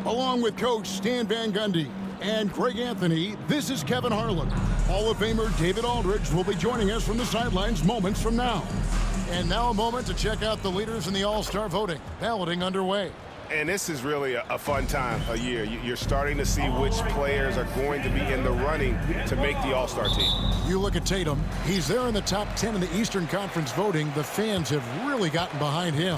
Along with Coach Stan Van Gundy and Greg Anthony, this is Kevin Harlan. Hall of Famer David Aldridge will be joining us from the sidelines moments from now. And now a moment to check out the leaders in the All-Star voting. Balloting underway. And this is really a fun time of year. You're starting to see which players are going to be in the running to make the All-Star team. You look at Tatum. He's there in the top 10 in the Eastern Conference voting. The fans have really gotten behind him.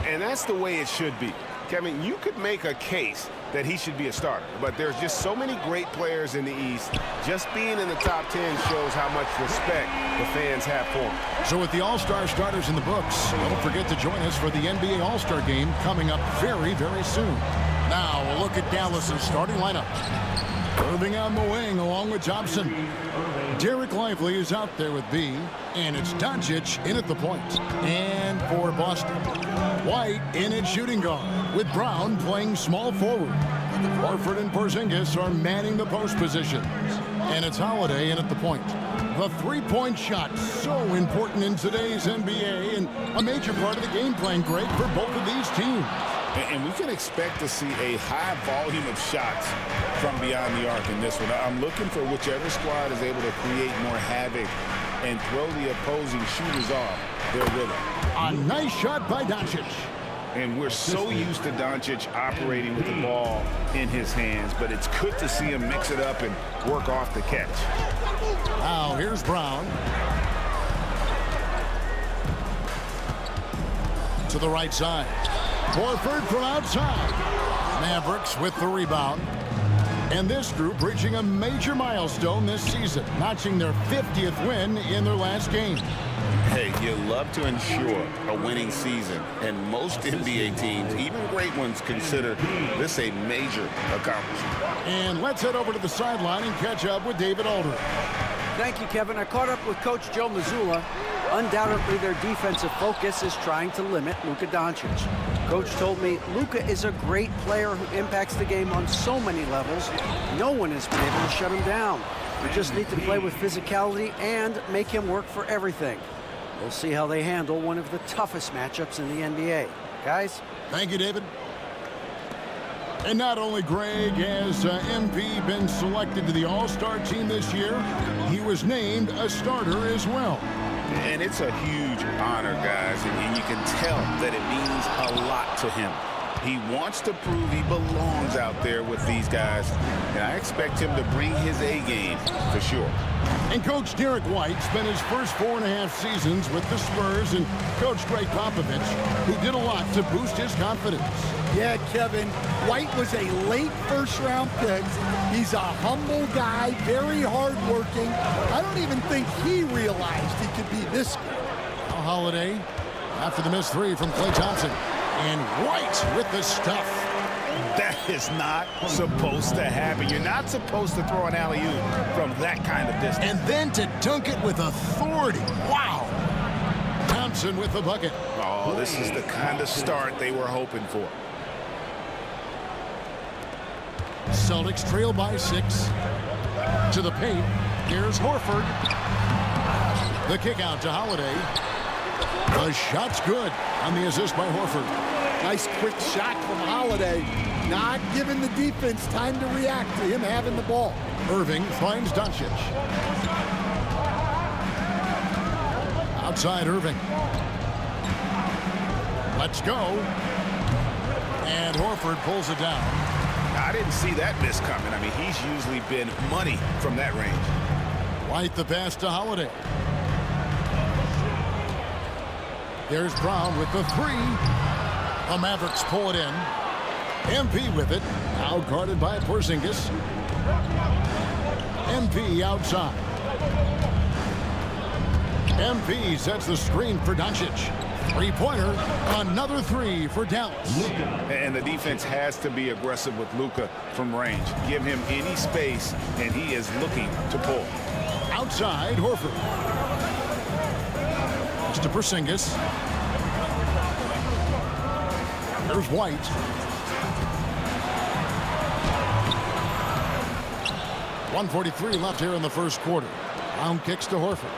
And that's the way it should be. Kevin, you could make a case that he should be a starter, but there's just so many great players in the East. Just being in the top 10 shows how much respect the fans have for him. So with the All-Star starters in the books, don't forget to join us for the NBA All-Star game coming up very, very soon. Now a look at Dallas's starting lineup. Irving on the wing along with Thompson. Derek Lively is out there with B, and it's Doncic in at the point. And for Boston, White in at shooting guard, with Brown playing small forward. Horford and Porzingis are manning the post positions. And it's Holiday in at the point. The three-point shot, so important in today's NBA, and a major part of the game plan, Greg, for both of these teams. And we can expect to see a high volume of shots from beyond the arc in this one. I'm looking for whichever squad is able to create more havoc and throw the opposing shooters off their rhythm. A nice shot by Doncic. And we're so used to Doncic operating with the ball in his hands, but it's good to see him mix it up and work off the catch. Now here's Brown. To the right side. Horford from outside. Mavericks with the rebound. And this group reaching a major milestone this season, notching their 50th win in their last game. Hey, you love to ensure a winning season, and most NBA teams, even great ones, consider this a major accomplishment. And let's head over to the sideline and catch up with David Aldridge. Thank you, Kevin. I caught up with Coach Joe Mazzulla. Undoubtedly, their defensive focus is trying to limit Luka Doncic. Coach told me Luka is a great player who impacts the game on so many levels. No one has been able to shut him down. We just need to play with physicality and make him work for everything. We'll see how they handle one of the toughest matchups in the NBA. Guys? Thank you, David. And not only, Greg, has MP been selected to the All-Star team this year, he was named a starter as well. And it's a huge honor, guys, and you can tell that it means a lot to him. He wants to prove he belongs out there with these guys, and I expect him to bring his A game for sure. And Coach Derek White spent his first 4.5 seasons with the Spurs and Coach Greg Popovich, who did a lot to boost his confidence. Yeah, Kevin, White was a late first-round pick. He's a humble guy, very hard-working. I don't even think he realized he could be this good. Now Holiday, after the missed three from Klay Thompson. And White with the stuff. That is not supposed to happen. You're not supposed to throw an alley-oop from that kind of distance. And then to dunk it with authority. Wow. Thompson with the bucket. Oh, this is the kind of start they were hoping for. Celtics trail by 6. To the paint. Here's Horford. The kick out to Holiday. The shot's good on the assist by Horford. Nice quick shot from Holiday. Not giving the defense time to react to him having the ball. Irving finds Doncic. Outside Irving. Let's go. And Horford pulls it down. I didn't see that miss coming. I mean, he's usually been money from that range. White the pass to Holiday. There's Brown with the three. The Mavericks pull it in. MP with it. Now guarded by Porzingis. MP outside. MP sets the screen for Doncic. Three-pointer. Another three for Dallas. And the defense has to be aggressive with Luka from range. Give him any space, and he is looking to pull. Outside, Horford. To Porzingis. There's White. .143 left here in the first quarter. Brown kicks to Horford.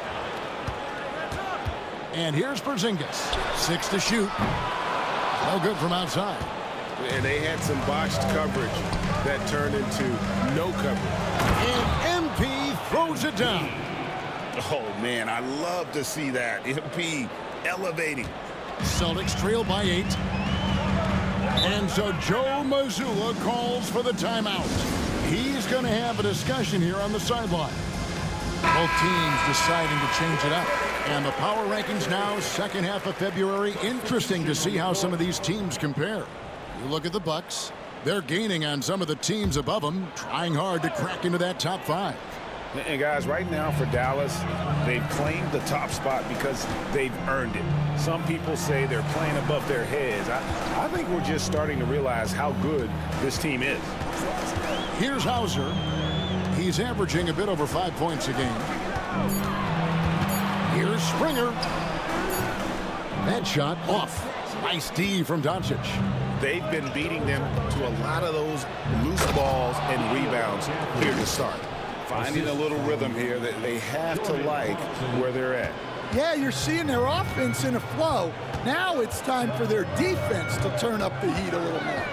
And here's Porzingis. 6 to shoot. No good from outside. And they had some botched coverage that turned into no coverage. And MP throws it down. Oh, man, I love to see that. MP elevating. Celtics trail by 8. And so Joe Mazzulla calls for the timeout. He's going to have a discussion here on the sideline. Both teams deciding to change it up. And the power rankings now, second half of February. Interesting to see how some of these teams compare. You look at the Bucks. They're gaining on some of the teams above them, trying hard to crack into that top 5. And guys, right now for Dallas, they've claimed the top spot because they've earned it. Some people say they're playing above their heads. I think we're just starting to realize how good this team is. Here's Hauser. He's averaging a bit over 5 points a game. Here's Springer. That shot off. Nice D from Doncic. They've been beating them to a lot of those loose balls and rebounds here to start. Finding a little rhythm here that they have to like where they're at. Yeah, you're seeing their offense in a flow. Now it's time for their defense to turn up the heat a little more.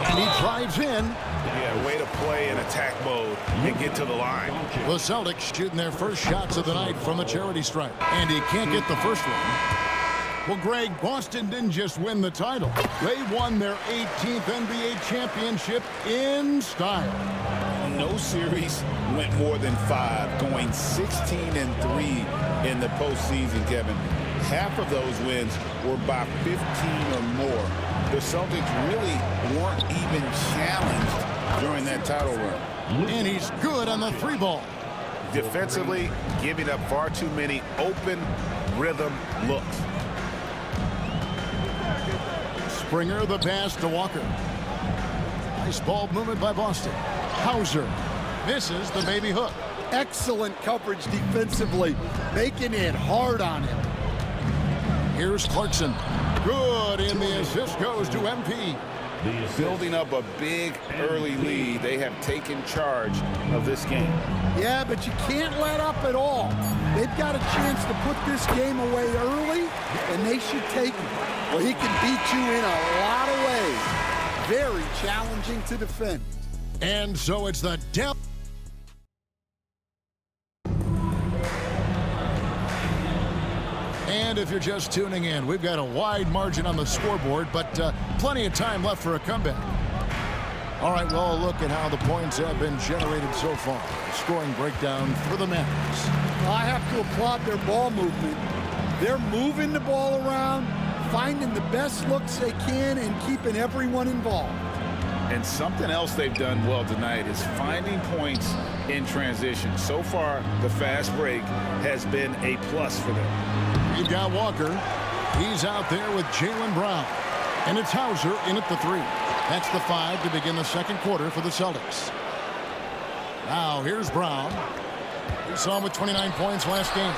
And he drives in. Yeah, way to play in attack mode and get to the line. The Celtics shooting their first shots of the night from the charity stripe. And he can't get the first one. Well, Greg, Boston didn't just win the title. They won their 18th NBA championship in style. No series went more than 5, going 16-3 in the postseason, Kevin. Half of those wins were by 15 or more. The Celtics really weren't even challenged during that title run. And he's good on the 3-ball. Defensively, giving up far too many open rhythm looks. Springer, the pass to Walker. Nice ball movement by Boston. Hauser misses the baby hook. Excellent coverage defensively, making it hard on him. Here's Clarkson. Good, and the assist goes to MP. Building up a big early lead, they have taken charge of this game. Yeah, but you can't let up at all. They've got a chance to put this game away early, and they should take it. Well, he can beat you in a lot of ways. Very challenging to defend. And so it's the depth. And if you're just tuning in, we've got a wide margin on the scoreboard, but plenty of time left for a comeback. All right, well, look at how the points have been generated so far. Scoring breakdown for the Mavs. I have to applaud their ball movement. They're moving the ball around, finding the best looks they can, and keeping everyone involved. And something else they've done well tonight is finding points in transition. So far, the fast break has been a plus for them. You've got Walker. He's out there with Jaylen Brown. And it's Hauser in at the 3. That's the 5 to begin the second quarter for the Celtics. Now, here's Brown. We saw him with 29 points last game.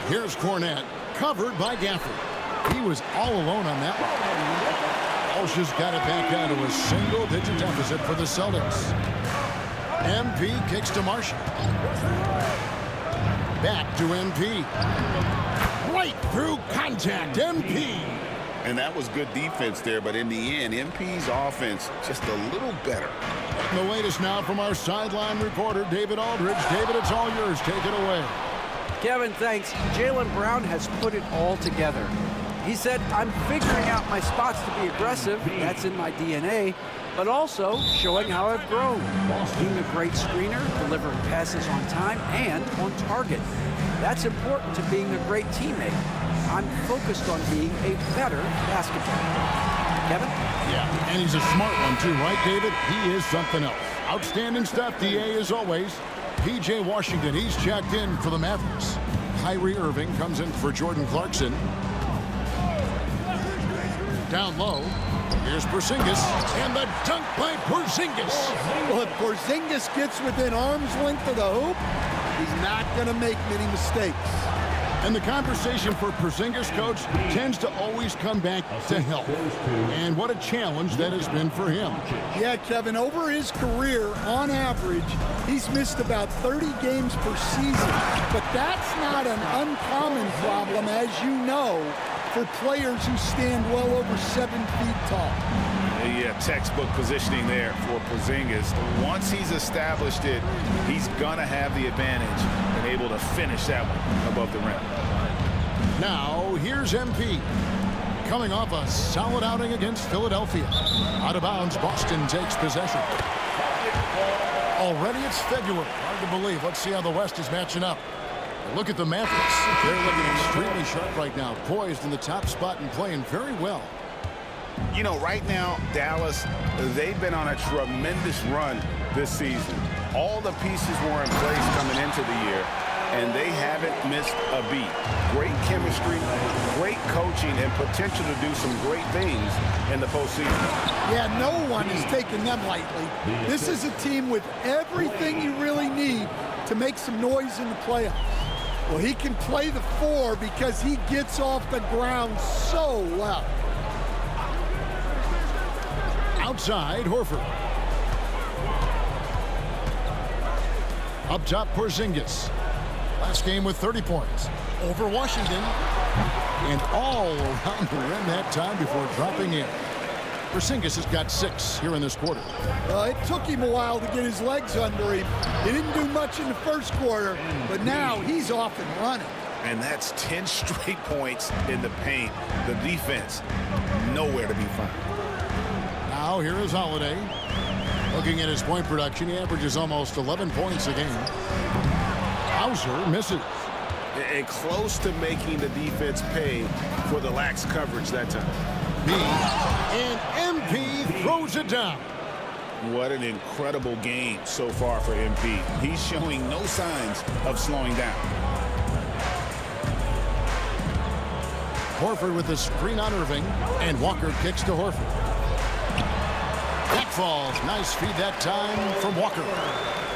Here's Cornette, covered by Gafford. He was all alone on that one. Walsh got it back down to a single-digit deficit for the Celtics. MP kicks to Marshall. Back to MP. Right through contact, MP. And that was good defense there, but in the end, MP's offense just a little better. The latest now from our sideline reporter, David Aldridge. David, it's all yours. Take it away. Kevin, thanks. Jaylen Brown has put it all together. He said, I'm figuring out my spots to be aggressive. That's in my DNA. But also showing how I've grown. Being a great screener, delivering passes on time and on target. That's important to being a great teammate. I'm focused on being a better basketball player. Kevin? Yeah, and he's a smart one too, right, David? He is something else. Outstanding stuff, DA, as always. P.J. Washington, he's checked in for the Mavericks. Kyrie Irving comes in for Jordan Clarkson. Down low, here's Porzingis, and the dunk by Porzingis. Well, if Porzingis gets within arm's length of the hoop, he's not going to make many mistakes. And the conversation for Porzingis, coach, tends to always come back to health. And what a challenge that has been for him. Yeah, Kevin, over his career, on average, he's missed about 30 games per season. But that's not an uncommon problem, as you know, for players who stand well over 7 feet tall. Yeah, textbook positioning there for Porzingis. Once he's established it, he's going to have the advantage and able to finish that one above the rim. Now, here's MP. Coming off a solid outing against Philadelphia. Out of bounds, Boston takes possession. Already it's February. Hard to believe. Let's see how the West is matching up. Look at the Mavericks. They're looking extremely sharp right now. Poised in the top spot and playing very well. You know, right now, Dallas, they've been on a tremendous run this season. All the pieces were in place coming into the year, and they haven't missed a beat. Great chemistry, great coaching, and potential to do some great things in the postseason. Yeah, no one is taking them lightly. This is a team with everything you really need to make some noise in the playoffs. Well, he can play the 4 because he gets off the ground so well. Outside, Horford. Up top, Porzingis. Last game with 30 points. Over Washington. And all around the rim that time before dropping in. Porzingis has got 6 here in this quarter. It took him a while to get his legs under him. He didn't do much in the first quarter, but now he's off and running. And that's 10 straight points in the paint. The defense, nowhere to be found. Now here is Holiday. Looking at his point production, he averages almost 11 points a game. Hauser misses. And close to making the defense pay for the lax coverage that time. And MP throws it down. What an incredible game so far for MP. He's showing no signs of slowing down. Horford with the screen on Irving. And Walker kicks to Horford. That falls. Nice feed that time from Walker.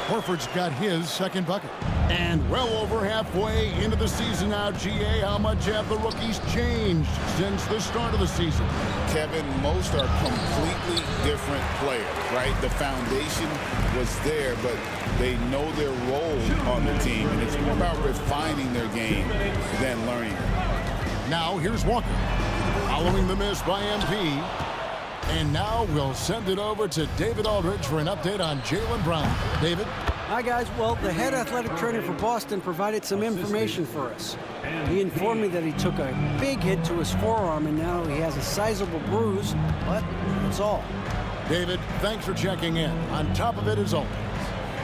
Horford's got his second bucket. And well over halfway into the season now, GA, how much have the rookies changed since the start of the season? Kevin, most are completely different players, right? The foundation was there, but they know their role on the team, and it's more about refining their game than learning it. Now here's Walker, following the miss by MP. And now we'll send it over to David Aldridge for an update on Jaylen Brown. David? Hi, guys. Well, the head athletic trainer for Boston provided some information for us. He informed me that he took a big hit to his forearm, and now he has a sizable bruise, but that's all. David, thanks for checking in. On top of it, as always.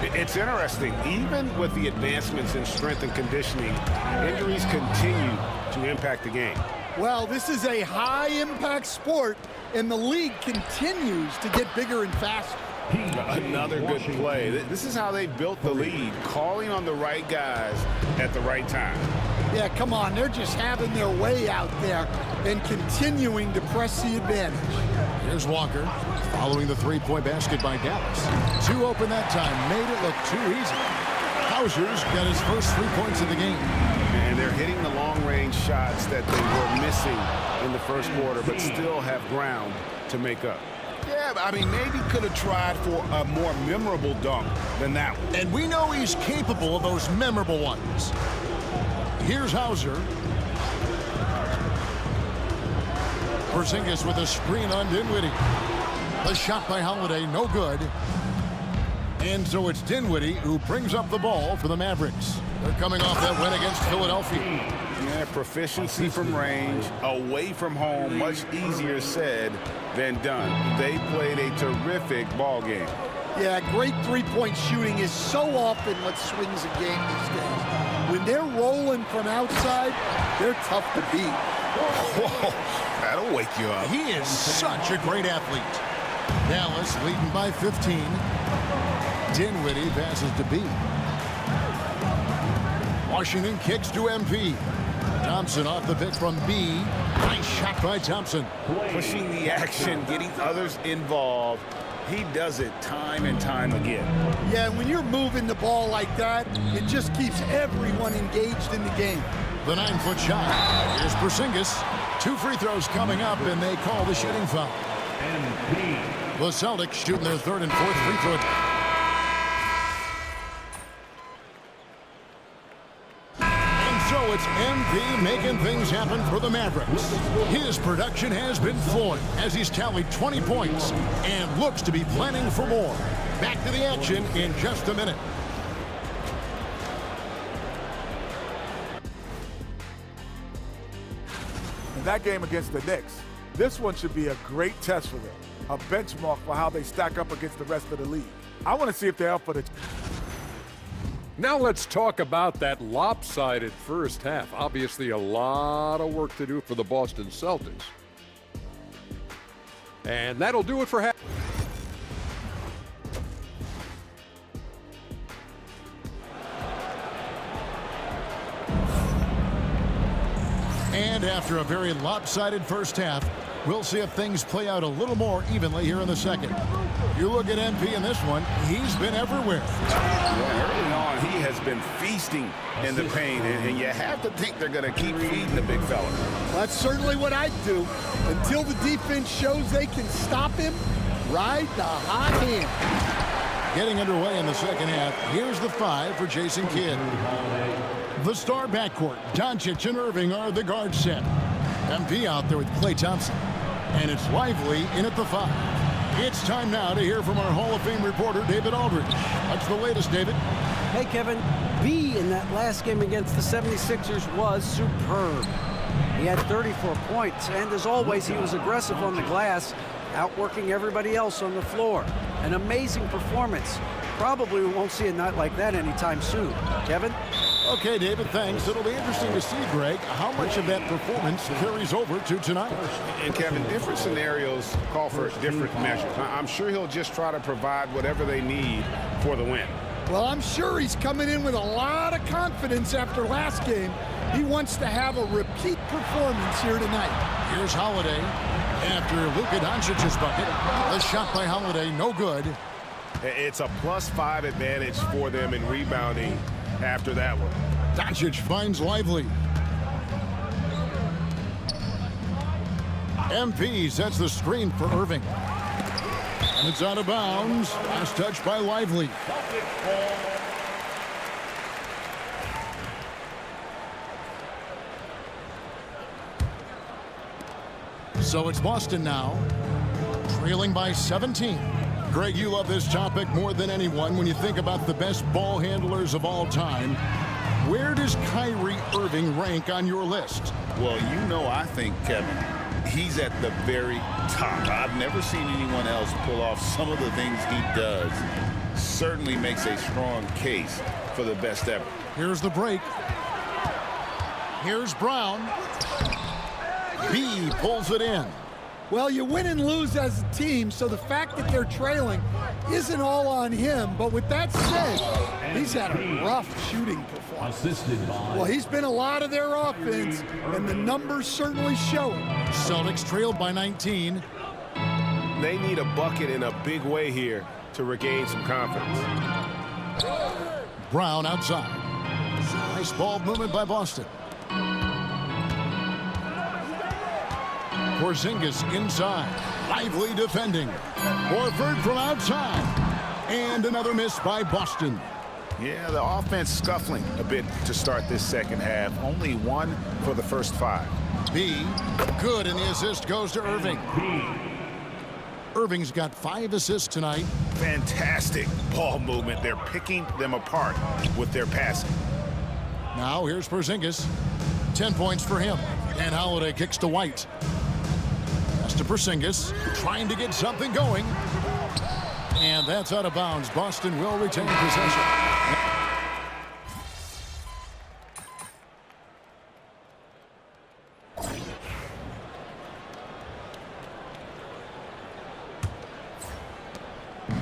It's interesting. Even with the advancements in strength and conditioning, injuries continue to impact the game. Well, this is a high-impact sport, and the league continues to get bigger and faster. Another good play. This is how they built the lead, calling on the right guys at the right time. Yeah, come on. They're just having their way out there and continuing to press the advantage. Here's Walker, following the three-point basket by Dallas. 2 open that time, made it look too easy. Hauser's got his first 3 points of the game. And they're hitting the long-range shots that they were missing in the first quarter, but still have ground to make up. Yeah, I mean, maybe could have tried for a more memorable dunk than that one. And we know he's capable of those memorable ones. Here's Hauser. Porzingis with a screen on Dinwiddie. The shot by Holiday, no good. And so it's Dinwiddie who brings up the ball for the Mavericks. They're coming off that win against Philadelphia. Yeah, proficiency from range, away from home, much easier said than done. They played a terrific ball game. Yeah, great three-point shooting is so often what swings a game these days. When they're rolling from outside, they're tough to beat. Whoa, that'll wake you up. He is such a great athlete. Dallas leading by 15. Dinwiddie passes to B. Washington kicks to MP. Thompson off the pitch from B. Nice shot by Thompson. Pushing the action, getting others involved. He does it time and time again. Yeah, when you're moving the ball like that, it just keeps everyone engaged in the game. The 9-foot shot. Here's Porzingis. 2 free throws coming up, and they call the shooting foul. The Celtics shooting their 3rd and 4th free throw. And so it's MP making things happen for the Mavericks. His production has been flowing as he's tallied 20 points and looks to be planning for more. Back to the action in just a minute. In that game against the Knicks, this one should be a great test for them, a benchmark for how they stack up against the rest of the league. I want to see if they're up for the... Now let's talk about that lopsided first half. Obviously, a lot of work to do for the Boston Celtics. And that'll do it for half. And after a very lopsided first half, we'll see if things play out a little more evenly here in the second. You look at MP in this one, he's been everywhere. Yeah, early on, he has been feasting in the paint, and you have to think they're going to keep feeding the big fella. That's certainly what I'd do. Until the defense shows they can stop him, ride the hot hand. Getting underway in the second half, here's the 5 for Jason Kidd. The star backcourt, Doncic and Irving are the guard set. MP out there with Klay Thompson. And it's Lively in at the 5. It's time now to hear from our Hall of Fame reporter, David Aldridge. What's the latest, David? Hey, Kevin, B in that last game against the 76ers was superb. He had 34 points, and as always, he was aggressive on the glass, outworking everybody else on the floor. An amazing performance. Probably we won't see a night like that anytime soon. Kevin? Okay, David, thanks. It'll be interesting to see, Greg, how much of that performance carries over to tonight. And, Kevin, different scenarios call for different measures. I'm sure he'll just try to provide whatever they need for the win. Well, I'm sure he's coming in with a lot of confidence after last game. He wants to have a repeat performance here tonight. Here's Holiday after Luka Doncic's bucket. The shot by Holiday, no good. It's a +5 advantage for them in rebounding after that one. Doncic finds Lively. MP sets the screen for Irving. And it's out of bounds. Last touch by Lively. So it's Boston now, trailing by 17. Greg, you love this topic more than anyone when you think about the best ball handlers of all time. Where does Kyrie Irving rank on your list? Well, you know, I think, Kevin, he's at the very top. I've never seen anyone else pull off some of the things he does. Certainly makes a strong case for the best ever. Here's the break. Here's Brown. B pulls it in. Well, you win and lose as a team, so the fact that they're trailing isn't all on him. But with that said, he's had a rough shooting performance. Well, he's been a lot of their offense, and the numbers certainly show it. Celtics trailed by 19. They need a bucket in a big way here to regain some confidence. Brown outside. Nice ball movement by Boston. Porzingis inside. Lively defending. Horford from outside. And another miss by Boston. Yeah, the offense scuffling a bit to start this second half. Only 1 for the first 5. B, good, and the assist goes to Irving. Irving's got 5 assists tonight. Fantastic ball movement. They're picking them apart with their passing. Now here's Porzingis. 10 points for him. And Holiday kicks to White. That's to Porzingis, trying to get something going. And that's out of bounds. Boston will retain possession.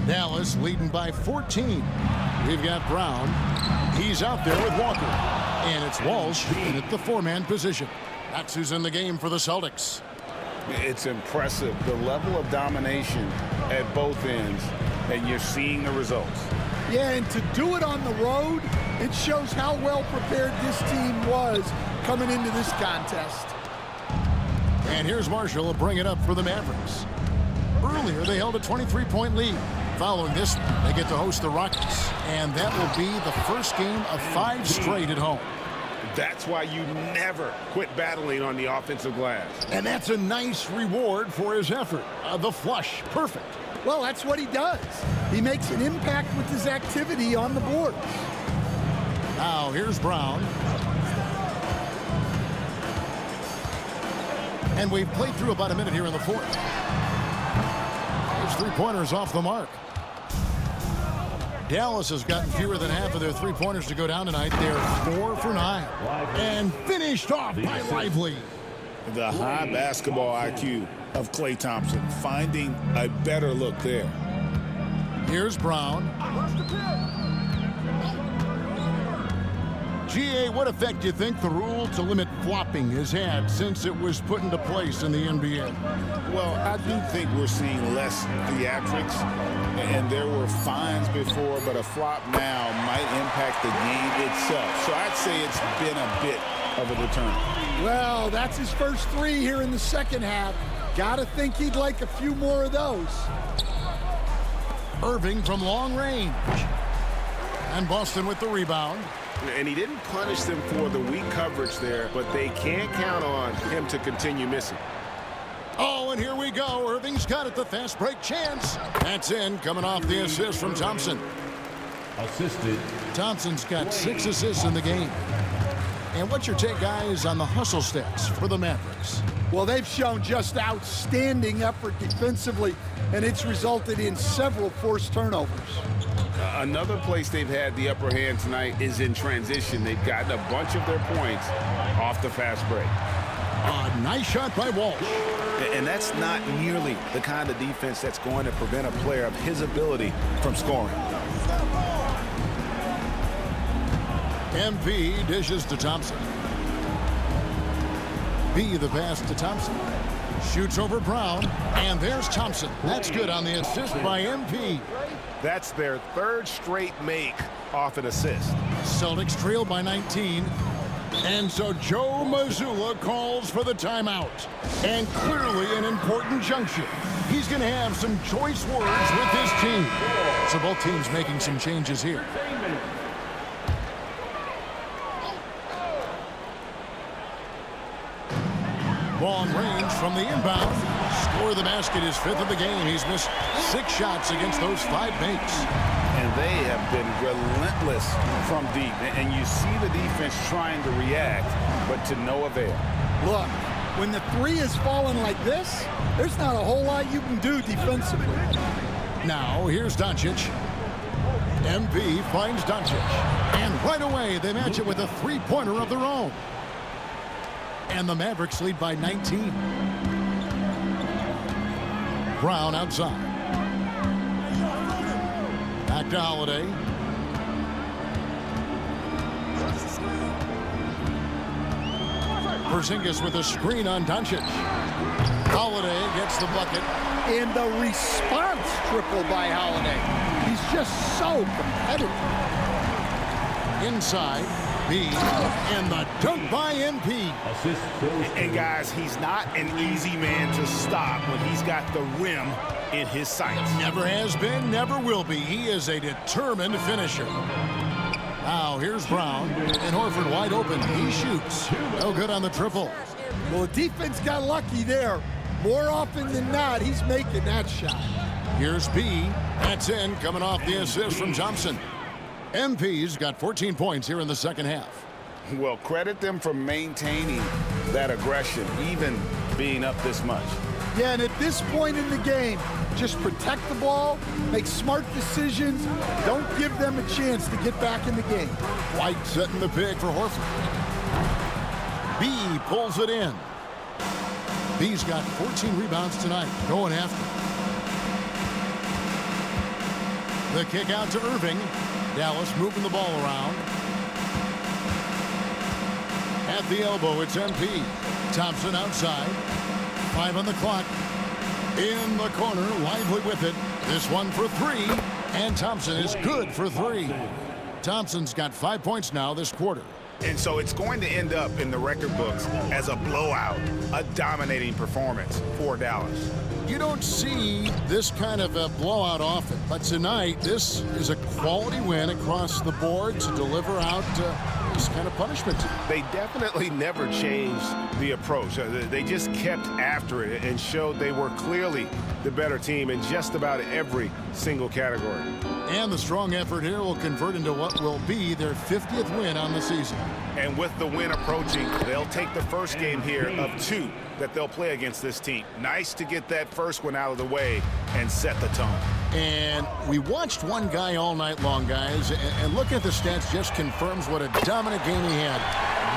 Dallas leading by 14. We've got Brown. He's out there with Walker. And it's Walsh in at the 4-man position. That's who's in the game for the Celtics. It's impressive, the level of domination at both ends, and you're seeing the results. Yeah, and to do it on the road, it shows how well prepared this team was coming into this contest. And here's Marshall to bring it up for the Mavericks. Earlier, they held a 23-point lead. Following this, they get to host the Rockets. And that will be the first game of 5 straight at home. That's why you never quit battling on the offensive glass. And that's a nice reward for his effort. The flush, perfect. Well, that's what he does. He makes an impact with his activity on the boards. Now, here's Brown. And we've played through about a minute here in the fourth. His three-pointers off the mark. Dallas has gotten fewer than half of their three-pointers to go down tonight. They're 4 for 9. And finished off by Lively. The high basketball IQ of Klay Thompson, finding a better look there. Here's Brown. GA, what effect do you think the rule to limit flopping has had since it was put into place in the NBA? Well, I do think we're seeing less theatrics, and there were fines before, but a flop now might impact the game itself. So I'd say it's been a bit of a deterrent. Well, that's his first 3 here in the second half. Gotta think he'd like a few more of those. Irving from long range. And Boston with the rebound. And he didn't punish them for the weak coverage there, but they can't count on him to continue missing. Oh, and here we go. Irving's got it, the fast break chance. That's in, coming off the assist from Thompson. Assisted. Thompson's got 6 assists in the game. And what's your take, guys, on the hustle stats for the Mavericks? Well, they've shown just outstanding effort defensively, and it's resulted in several forced turnovers. Another place they've had the upper hand tonight is in transition. They've gotten a bunch of their points off the fast break. A nice shot by Walsh. And that's not nearly the kind of defense that's going to prevent a player of his ability from scoring. MP dishes to Thompson. B the pass to Thompson. Shoots over Brown, and there's Thompson. That's good on the assist by MP. That's their 3rd straight make off an assist. Celtics trail by 19. And so Joe Mazzulla calls for the timeout. And clearly an important juncture. He's going to have some choice words with his team. So both teams making some changes here. Long range from the inbound. Score the basket, his 5th of the game. He's missed 6 shots against those 5 makes. And they have been relentless from deep. And you see the defense trying to react, but to no avail. Look, when the 3 is falling like this, there's not a whole lot you can do defensively. Now, here's Doncic. MP finds Doncic. And right away, they match it with a 3-pointer of their own. And the Mavericks lead by 19. Brown outside. Back to Holiday. Porzingis with a screen on Doncic. Holiday gets the bucket. And the response triple by Holiday. He's just so competitive. Inside. B, and the dunk by MP. And guys, he's not an easy man to stop when he's got the rim in his sights. Never has been, never will be. He is a determined finisher. Now here's Brown, and Horford wide open. He shoots. No good on the triple. Well, the defense got lucky there. More often than not, he's making that shot. Here's B. That's in, coming off the assist from Thompson. MP's got 14 points here in the second half. Well, credit them for maintaining that aggression, even being up this much. Yeah, and at this point in the game, just protect the ball, make smart decisions, don't give them a chance to get back in the game. White setting the pick for Horford. B pulls it in. B's got 14 rebounds tonight, going after. The kick out to Irving. Dallas moving the ball around. At the elbow, it's MP. Thompson outside. 5 on the clock. In the corner, Lively with it. This one for 3. And Thompson is good for 3. Thompson's got 5 points now this quarter. And so it's going to end up in the record books as a blowout, a dominating performance for Dallas. You don't see this kind of a blowout often, but tonight this is a quality win across the board to deliver out this kind of punishment. They definitely never changed the approach. They just kept after it and showed they were clearly the better team in just about every single category. And the strong effort here will convert into what will be their 50th win on the season. And with the win approaching, they'll take the first game here of 2 that they'll play against this team. Nice to get that first one out of the way and set the tone. And we watched one guy all night long, guys, and looking at the stats just confirms what a dominant game he had.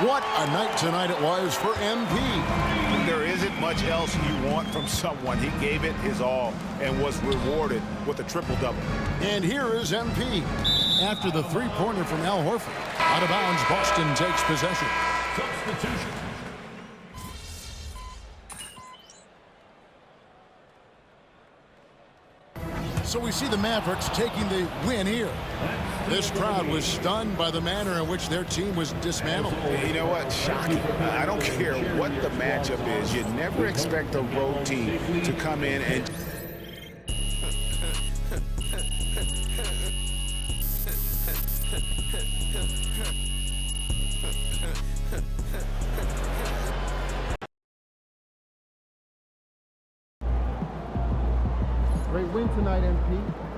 What a night tonight it was for MP. There isn't much else you want from someone. He gave it his all and was rewarded with a triple-double. And here is MP. After the three-pointer from Al Horford. Out of bounds, Boston takes possession. Substitution. So we see the Mavericks taking the win here. This crowd was stunned by the manner in which their team was dismantled. You know what? Shocking. I don't care what the matchup is. You never expect a road team to come in and... Great win tonight, MP.